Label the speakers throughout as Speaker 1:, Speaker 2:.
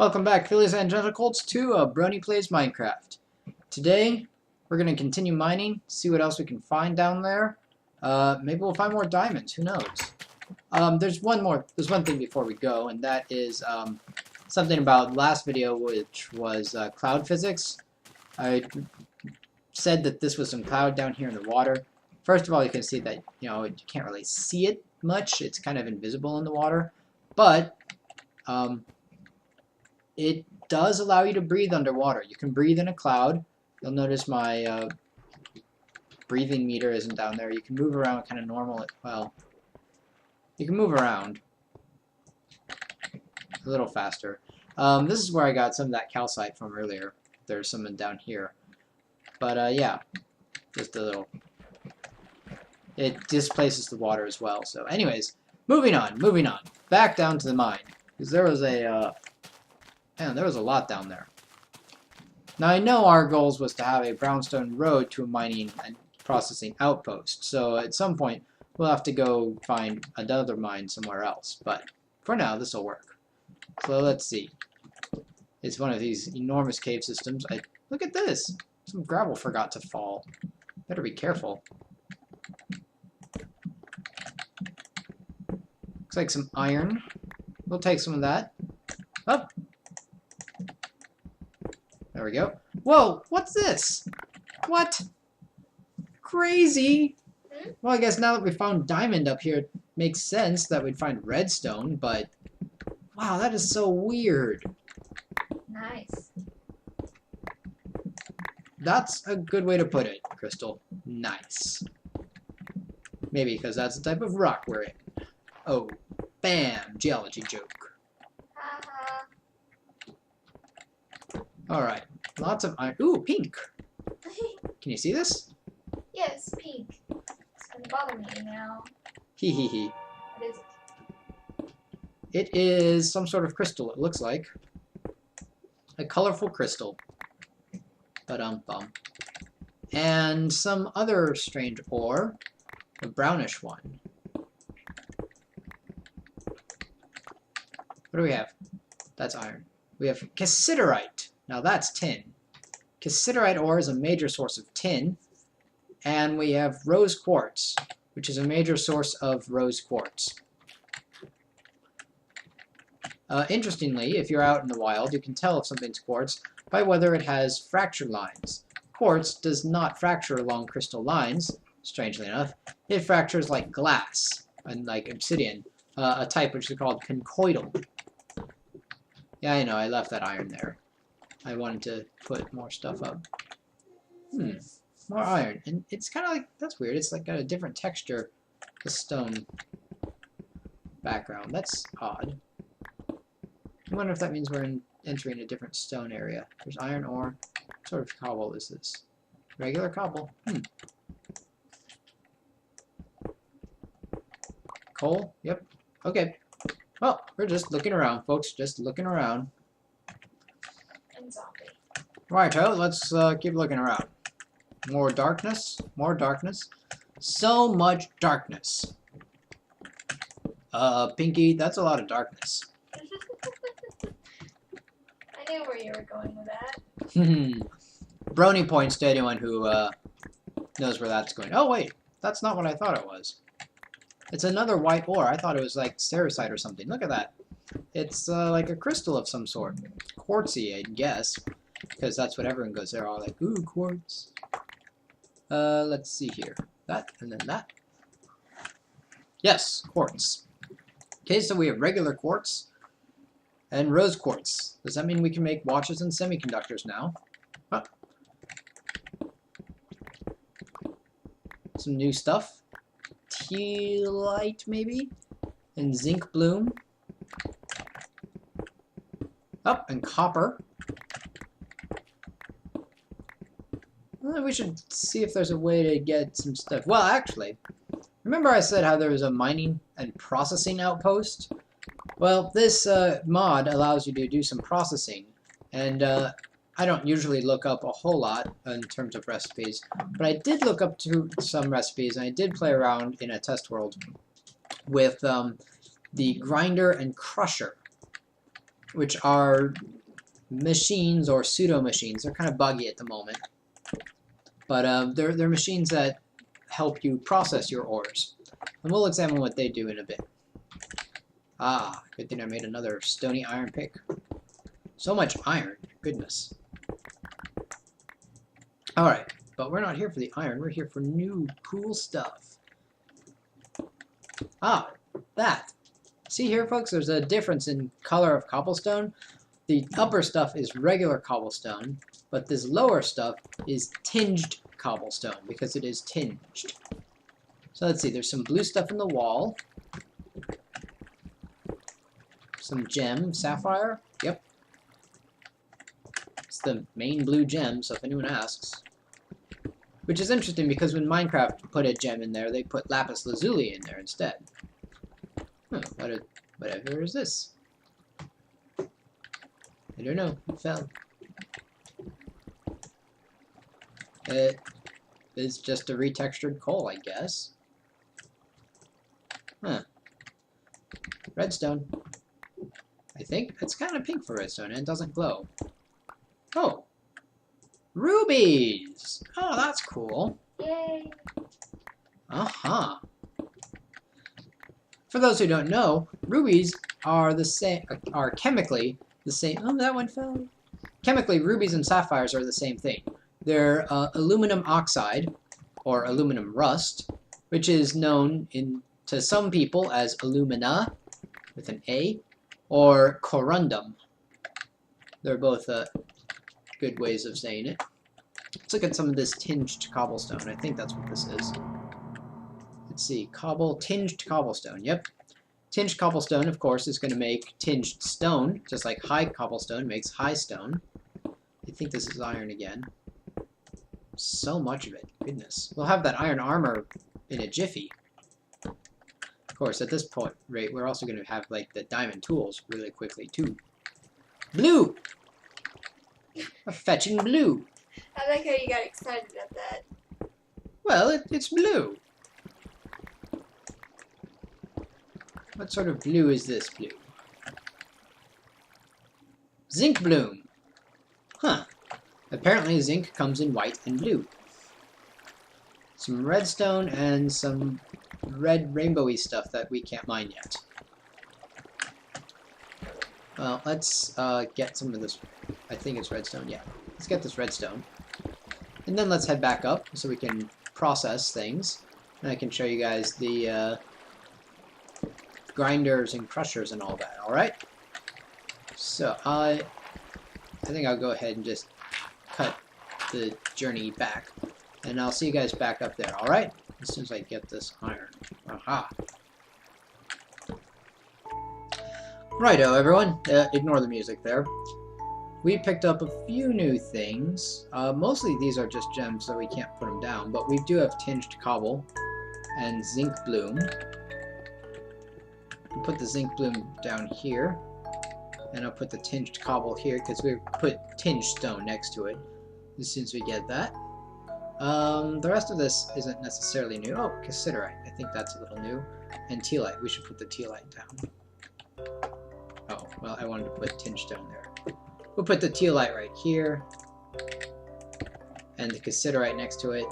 Speaker 1: Welcome back, Phillies and Gentle-Colts, to Brony Plays Minecraft. Today, we're going to continue mining, see what else we can find down there. Maybe we'll find more diamonds, who knows. There's one thing before we go, and that is something about last video, which was cloud physics. I said that this was some cloud down here in the water. First of all, you can see that, you can't really see it much. It's kind of invisible in the water. But, it does allow you to breathe underwater. You can breathe in a cloud. You'll notice my breathing meter isn't down there. You can move around kind of normal. Well, you can move around a little faster. This is where I got some of that calcite from earlier. There's some down here. But yeah, just a little. It displaces the water as well. So anyways, moving on. Back down to the mine. Because there was a... Man, there was a lot down there. Now, I know our goals was to have a brownstone road to a mining and processing outpost, so at some point, we'll have to go find another mine somewhere else, but for now, this will work. So let's see. It's one of these enormous cave systems. Look at this! Some gravel forgot to fall. Better be careful. Looks like some iron. We'll take some of that. Oh! There we go. Whoa! What's this? What? Crazy! Well, I guess now that we found diamond up here, it makes sense that we'd find redstone, but... Wow, that is so weird.
Speaker 2: Nice.
Speaker 1: That's a good way to put it, Crystal. Nice. Maybe because that's the type of rock we're in. Oh, bam! Geology joke.
Speaker 2: Haha.
Speaker 1: Alright. Lots of iron. Ooh, pink! Can you see this?
Speaker 2: Yes, pink. It's gonna bother me now.
Speaker 1: Hee hee hee.
Speaker 2: What is it?
Speaker 1: It is some sort of crystal, it looks like. A colorful crystal. Ba-dum-bum. And some other strange ore. A brownish one. What do we have? That's iron. We have cassiterite. Now that's tin. Cassiterite ore is a major source of tin. And we have rose quartz, which is a major source of rose quartz. Interestingly, if you're out in the wild, you can tell if something's quartz by whether it has fracture lines. Quartz does not fracture along crystal lines, strangely enough. It fractures like glass, and like obsidian, a type which is called conchoidal. Yeah, I know, I left that iron there. I wanted to put more stuff up. More iron. And it's kind of like, that's weird, it's like got a different texture, the stone background. That's odd. I wonder if that means we're entering a different stone area. There's iron ore. What sort of cobble is this? Regular cobble. Coal? Yep. Okay. Well, we're just looking around, folks. Just looking around.
Speaker 2: And zombie.
Speaker 1: Righto, let's keep looking around. More darkness. More darkness. So much darkness. Pinky, that's a lot of darkness.
Speaker 2: I knew where you were going with that.
Speaker 1: Brony points to anyone who knows where that's going. Oh, wait. That's not what I thought it was. It's another white ore. I thought it was like cerussite or something. Look at that. It's like a crystal of some sort. Quartzy, I guess. Because that's what everyone goes. They're all like, ooh, quartz. Let's see here. That, and then that. Yes, quartz. Okay, so we have regular quartz and rose quartz. Does that mean we can make watches and semiconductors now? Huh. Some new stuff. Tealite, maybe? And zinc bloom. Oh, and copper. Well, we should see if there's a way to get some stuff. Well, actually, remember I said how there was a mining and processing outpost? Well, this mod allows you to do some processing, and I don't usually look up a whole lot in terms of recipes, but I did look up some recipes, and I did play around in a test world with the grinder and crusher. which are machines or pseudo machines. They're kind of buggy at the moment, but they're machines that help you process your ores, and we'll examine what they do in a bit. Ah, good thing I made another stony iron pick. So much iron, goodness. Alright, but we're not here for the iron, we're here for new cool stuff. Ah, that. See here, folks, there's a difference in color of cobblestone. The upper stuff is regular cobblestone, but this lower stuff is tinged cobblestone, because it is tinged. So let's see, there's some blue stuff in the wall. Some gem, sapphire, yep. It's the main blue gem, so if anyone asks. Which is interesting because when Minecraft put a gem in there, they put lapis lazuli in there instead. Whatever is this? I don't know. It fell. It is just a retextured coal, I guess. Huh. Redstone. I think it's kind of pink for redstone and it doesn't glow. Oh! Rubies! Oh, that's cool.
Speaker 2: Yay!
Speaker 1: Uh-huh. For those who don't know, rubies are the same, are chemically the same. Oh, that one fell. Chemically, rubies and sapphires are the same thing. They're aluminum oxide, or aluminum rust, which is known to some people as alumina, with an A, or corundum. They're both good ways of saying it. Let's look at some of this tinged cobblestone. I think that's what this is. Let's see, tinged cobblestone, yep. Tinged cobblestone, of course, is going to make tinged stone, just like high cobblestone makes high stone. I think this is iron again. So much of it, goodness. We'll have that iron armor in a jiffy. Of course, at this point rate, we're also going to have, like, the diamond tools really quickly, too. Blue! We're fetching blue.
Speaker 2: I like how you got excited at that.
Speaker 1: Well, it's blue. What sort of blue is this blue? Zinc bloom. Huh. Apparently zinc comes in white and blue. Some redstone and some red rainbowy stuff that we can't mine yet. Well, let's get some of this. I think it's redstone, yeah. Let's get this redstone. And then let's head back up so we can process things. And I can show you guys the grinders and crushers and all that, alright? So, I think I'll go ahead and just cut the journey back. And I'll see you guys back up there, alright? As soon as I get this iron. Aha! Righto, everyone. Ignore the music there. We picked up a few new things. Mostly these are just gems, so we can't put them down. But we do have tinged cobble and zinc bloom. We'll put the zinc bloom down here. And I'll put the tinged cobble here, because we put tinged stone next to it. As soon as we get that. The rest of this isn't necessarily new. Oh, cassiterite. I think that's a little new. And tealite. We should put the tealite down. Oh, well, I wanted to put tinged stone there. We'll put the tealite right here. And the cassiterite next to it.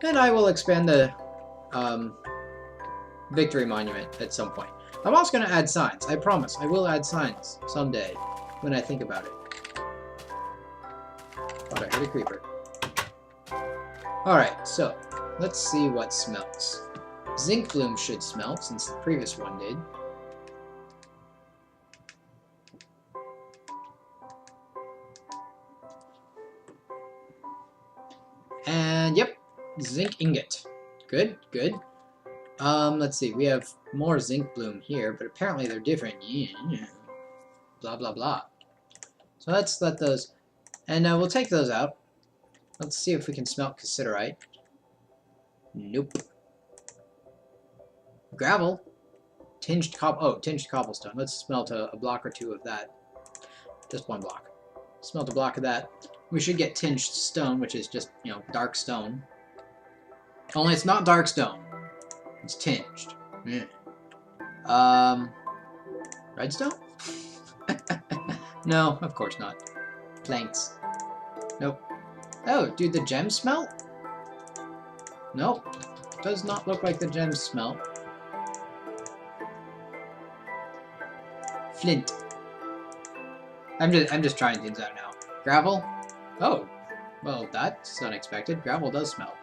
Speaker 1: And I will expand the victory monument at some point. I'm also going to add signs. I promise. I will add signs someday when I think about it. Thought I heard a creeper. Alright, so let's see what smelts. Zinc bloom should smelt since the previous one did. And yep, zinc ingot. Good, good. Let's see, we have more zinc bloom here, but apparently they're different. Yeah. Blah, blah, blah. So let's let those, and we'll take those out. Let's see if we can smelt cassiterite. Nope. Gravel. Tinged cobblestone. Let's smelt a block or two of that. Just one block. Smelt a block of that. We should get tinged stone, which is just, you know, dark stone. Only it's not dark stone. It's tinged. Yeah. Redstone? No, of course not. Planks. Nope. Oh, do the gems smelt? Nope. Does not look like the gems smelt. Flint. I'm just trying things out now. Gravel? Oh, well, that's unexpected. Gravel does smelt.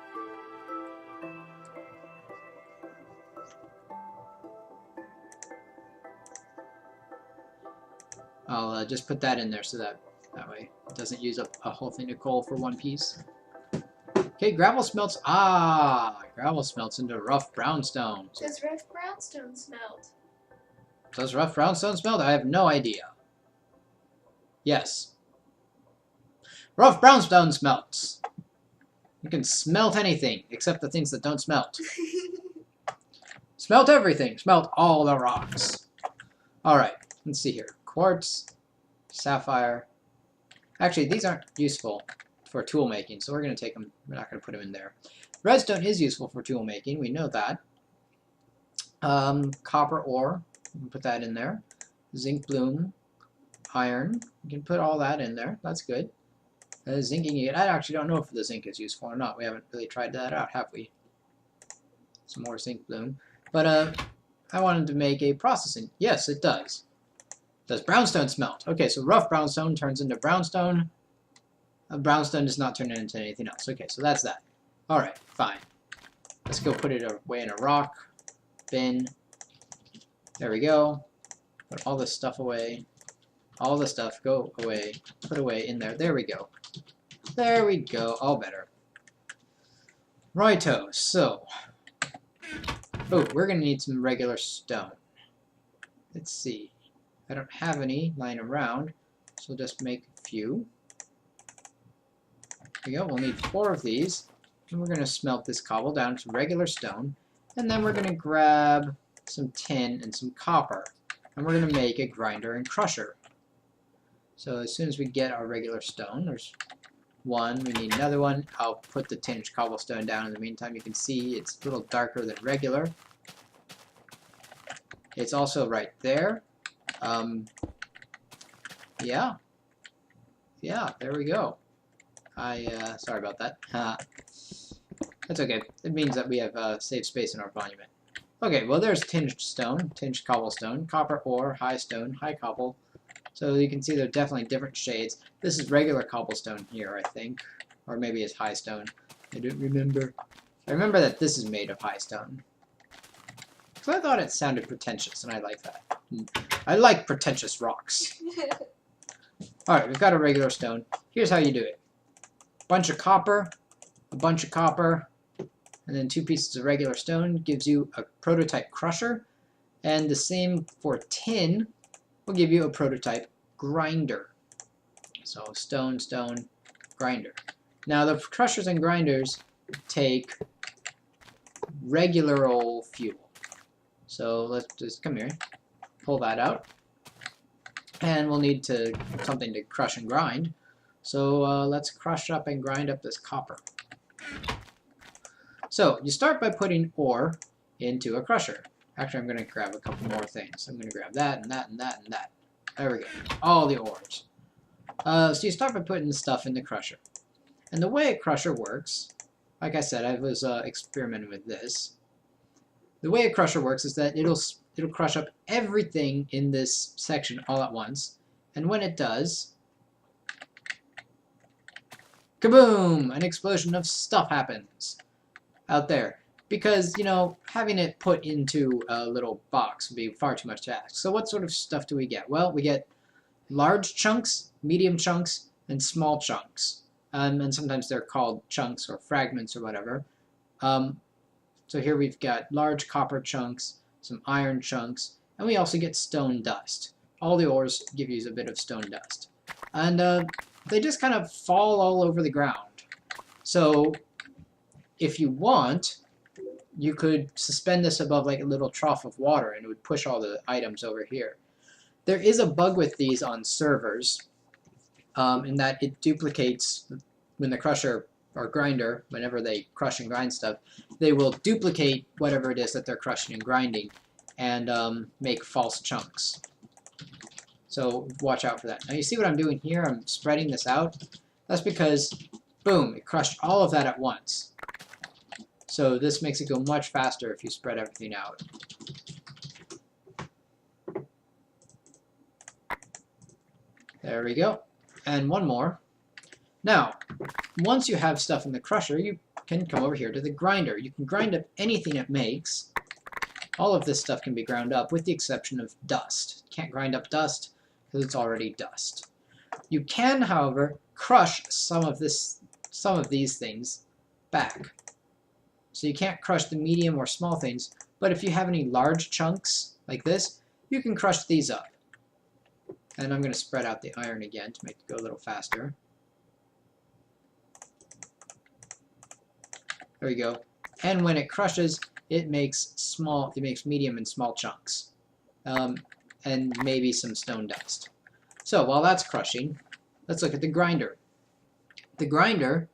Speaker 1: I'll just put that in there so that way it doesn't use up a whole thing of coal for one piece. Okay, gravel smelts. Ah, gravel smelts into rough brownstone.
Speaker 2: Does rough brownstone smelt?
Speaker 1: Does rough brownstone smelt? I have no idea. Yes. Rough brownstone smelts. You can smelt anything except the things that don't smelt. Smelt everything. Smelt all the rocks. Alright, let's see here. Quartz, sapphire. Actually, these aren't useful for tool making, so we're going to take them. We're not going to put them in there. Redstone is useful for tool making. We know that. Copper ore. We can put that in there. Zinc bloom. Iron. You can put all that in there. That's good. Zinking. I actually don't know if the zinc is useful or not. We haven't really tried that out, have we? Some more zinc bloom. But I wanted to make a processing. Yes, it does. Does brownstone smelt? Okay, so rough brownstone turns into brownstone. Brownstone does not turn into anything else. Okay, so that's that. Alright, fine. Let's go put it away in a rock bin. There we go. Put all this stuff away. All the stuff go away. Put away in there. There we go. There we go. All better. Righto, so. Oh, we're going to need some regular stone. Let's see. I don't have any lying around, so we'll just make a few. There we go. We'll need 4 of these. And we're going to smelt this cobble down to regular stone. And then we're going to grab some tin and some copper. And we're going to make a grinder and crusher. So as soon as we get our regular stone, there's one. We need another one. I'll put the tinged cobblestone down in the meantime. You can see it's a little darker than regular. It's also right there. Yeah, there we go. Sorry about that. That's okay. It means that we have saved space in our monument. Okay, well there's tinged stone, tinged cobblestone, copper ore, high stone, high cobble. So you can see they're definitely different shades. This is regular cobblestone here, I think. Or maybe it's high stone. I don't remember. I remember that this is made of high stone. So I thought it sounded pretentious, and I like that. I like pretentious rocks. Alright, we've got a regular stone. Here's how you do it. Bunch of copper, a bunch of copper, and then 2 pieces of regular stone gives you a prototype crusher. And the same for tin will give you a prototype grinder. So stone, stone, grinder. Now the crushers and grinders take regular old fuel. So let's just come here, pull that out, and we'll need something to crush and grind. So let's crush up and grind up this copper. So you start by putting ore into a crusher. Actually, I'm going to grab a couple more things. I'm going to grab that and that and that and that. There we go. All the ores. So you start by putting the stuff in the crusher. And the way a crusher works, like I said, I was experimenting with this. The way a crusher works is that it'll crush up everything in this section all at once. And when it does, kaboom! An explosion of stuff happens out there. Because, you know, having it put into a little box would be far too much to ask. So what sort of stuff do we get? Well, we get large chunks, medium chunks, and small chunks. And sometimes they're called chunks or fragments or whatever. So here we've got large copper chunks, some iron chunks, and we also get stone dust. All the ores give you a bit of stone dust. And they just kind of fall all over the ground. So if you want, you could suspend this above like a little trough of water and it would push all the items over here. There is a bug with these on servers in that it duplicates when the crusher or grinder, whenever they crush and grind stuff, they will duplicate whatever it is that they're crushing and grinding and make false chunks. So watch out for that. Now you see what I'm doing here? I'm spreading this out. That's because, boom, it crushed all of that at once. So this makes it go much faster if you spread everything out. There we go. And one more. Now, once you have stuff in the crusher, you can come over here to the grinder. You can grind up anything it makes. All of this stuff can be ground up with the exception of dust. You can't grind up dust because it's already dust. You can, however, crush some of these things back. So you can't crush the medium or small things, but if you have any large chunks like this, you can crush these up. And I'm going to spread out the iron again to make it go a little faster. There we go. And when it crushes, it makes medium and small chunks. And maybe some stone dust. So while that's crushing, let's look at the grinder. The grinder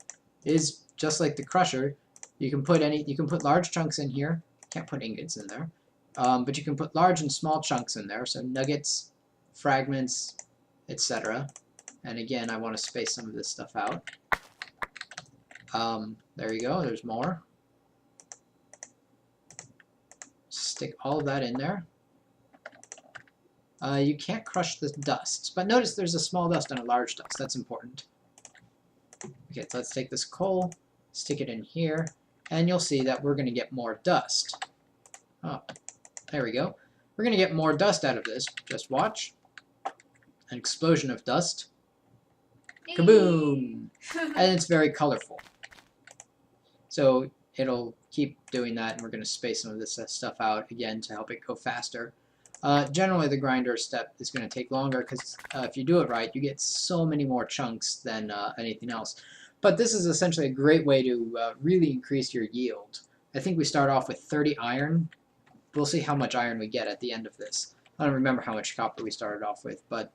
Speaker 1: is just like the crusher. You can put large chunks in here. Can't put ingots in there. But you can put large and small chunks in there. So nuggets, fragments, etc. And again, I want to space some of this stuff out. There you go, there's more. Stick all of that in there. You can't crush the dust, but notice there's a small dust and a large dust. That's important. Okay, so let's take this coal, stick it in here, and you'll see that we're going to get more dust. Oh, there we go. We're going to get more dust out of this. Just watch. An explosion of dust. Kaboom! And it's very colorful. So it'll keep doing that, and we're going to space some of this stuff out again to help it go faster. Generally, the grinder step is going to take longer because if you do it right, you get so many more chunks than anything else. But this is essentially a great way to really increase your yield. I think we start off with 30 iron. We'll see how much iron we get at the end of this. I don't remember how much copper we started off with, but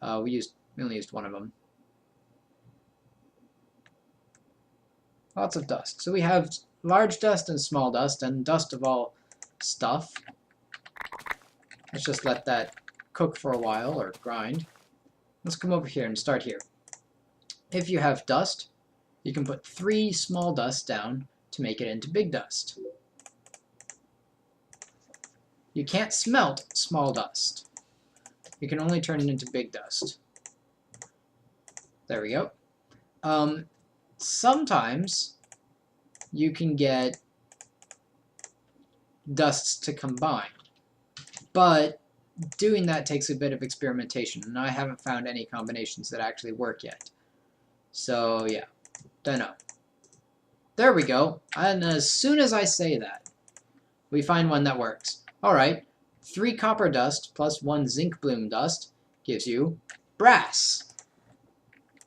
Speaker 1: we only used one of them. Lots of dust. So we have large dust and small dust, and dust of all stuff. Let's just let that cook for a while, or grind. Let's come over here and start here. If you have dust, you can put 3 small dusts down to make it into big dust. You can't smelt small dust. You can only turn it into big dust. There we go. Sometimes you can get dusts to combine, but doing that takes a bit of experimentation, and I haven't found any combinations that actually work yet. So yeah, don't know. There we go, and as soon as I say that, we find one that works. Alright, 3 copper dust plus 1 zinc bloom dust gives you brass.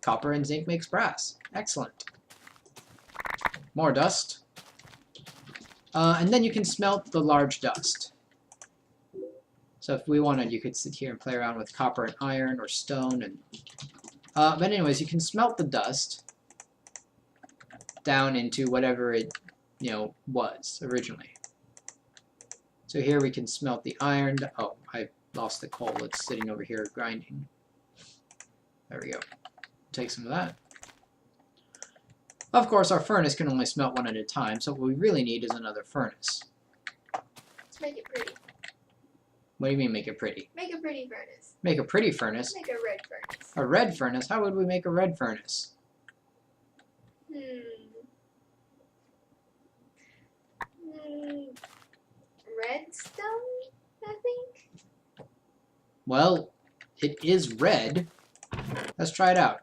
Speaker 1: Copper and zinc makes brass. Excellent. More dust. And then you can smelt the large dust. So if we wanted, you could sit here and play around with copper and iron or stone. And but anyways, you can smelt the dust down into whatever it was originally. So here we can smelt the iron. Oh, I lost the coal. It's sitting over here grinding. There we go. Take some of that. Of course, our furnace can only smelt one at a time, so what we really need is another furnace.
Speaker 2: Let's make it pretty.
Speaker 1: What do you mean make it pretty?
Speaker 2: Make a pretty furnace.
Speaker 1: Make a pretty furnace?
Speaker 2: Make a red furnace.
Speaker 1: A red furnace? How would we make a red furnace?
Speaker 2: Redstone, I think?
Speaker 1: Well, it is red. Let's try it out.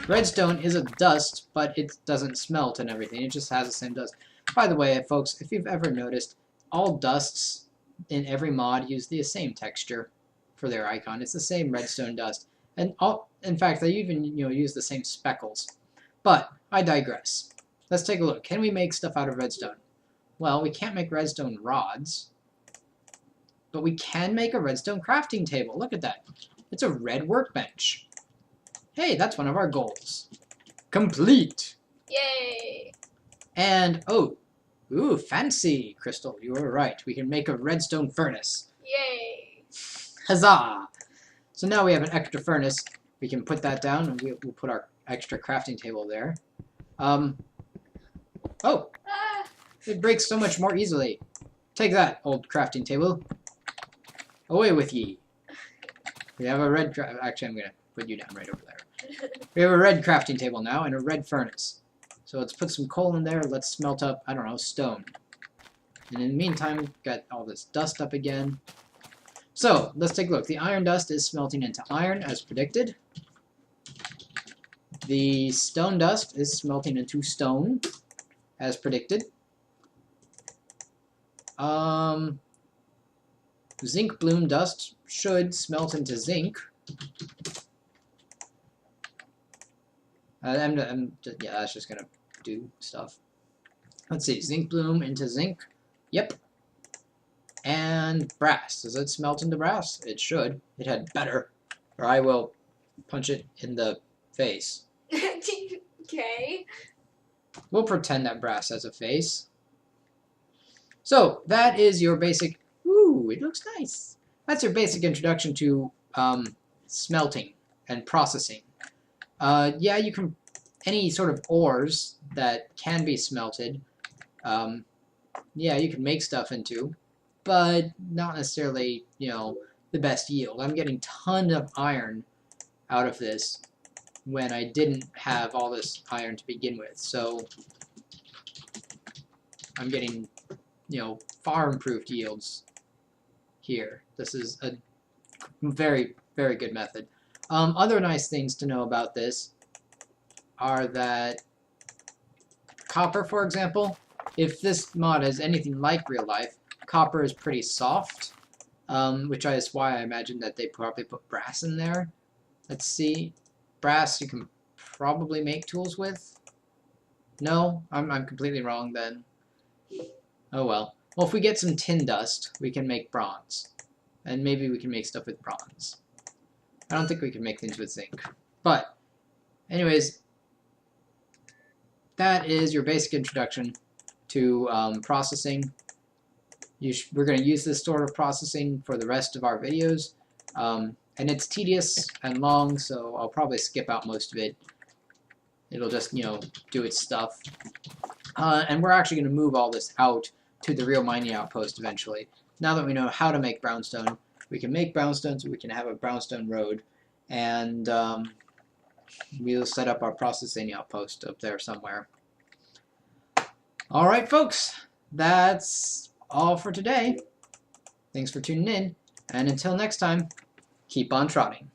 Speaker 1: Redstone is a dust, but it doesn't smelt and everything. It just has the same dust. By the way, folks, if you've ever noticed, all dusts in every mod use the same texture for their icon. It's the same redstone dust. And in fact, they even use the same speckles. But I digress. Let's take a look. Can we make stuff out of redstone? Well, we can't make redstone rods, but we can make a redstone crafting table. Look at that. It's a red workbench. Hey, that's one of our goals. Complete!
Speaker 2: Yay!
Speaker 1: And, ooh, fancy, Crystal. You were right. We can make a redstone furnace.
Speaker 2: Yay!
Speaker 1: Huzzah! So now we have an extra furnace. We can put that down, and we'll put our extra crafting table there. Oh!
Speaker 2: Ah,
Speaker 1: It breaks so much more easily. Take that, old crafting table. Away with ye. We have a red... Actually, I'm going to put you down right over there. We have a red crafting table now and a red furnace. So let's put some coal in there. Let's smelt up, I don't know, stone. And in the meantime, we've got all this dust up again. So, let's take a look. The iron dust is smelting into iron, as predicted. The stone dust is smelting into stone, as predicted. Zinc bloom dust should smelt into zinc. Yeah, that's just gonna do stuff. Let's see, zinc bloom into zinc. Yep. And brass. Does it smelt into brass? It should. It had better. Or I will punch it in the face.
Speaker 2: okay.
Speaker 1: We'll pretend that brass has a face. So, that is your basic... Ooh, it looks nice. That's your basic introduction to smelting and processing. Yeah, you can... Any sort of ores that can be smelted, yeah, you can make stuff into, but not necessarily, you know, the best yield. I'm getting tons of iron out of this when I didn't have all this iron to begin with. So I'm getting, you know, far improved yields here. This is a very, very good method. Other nice things to know about this are that copper, for example, if this mod has anything like real life, copper is pretty soft, which is why I imagine that they probably put brass in there. Let's see. Brass you can probably make tools with. No? I'm completely wrong then. Oh well. Well, if we get some tin dust, we can make bronze. And maybe we can make stuff with bronze. I don't think we can make things with zinc. But, anyways, that is your basic introduction to processing. We're going to use this sort of processing for the rest of our videos. And it's tedious and long, so I'll probably skip out most of it. It'll just, you know, do its stuff. And we're actually going to move all this out to the real mining outpost eventually. Now that we know how to make brownstone, we can make brownstone so we can have a brownstone road. And we'll set up our processing outpost up there somewhere. Alright folks, that's all for today. Thanks for tuning in, and until next time, keep on trotting.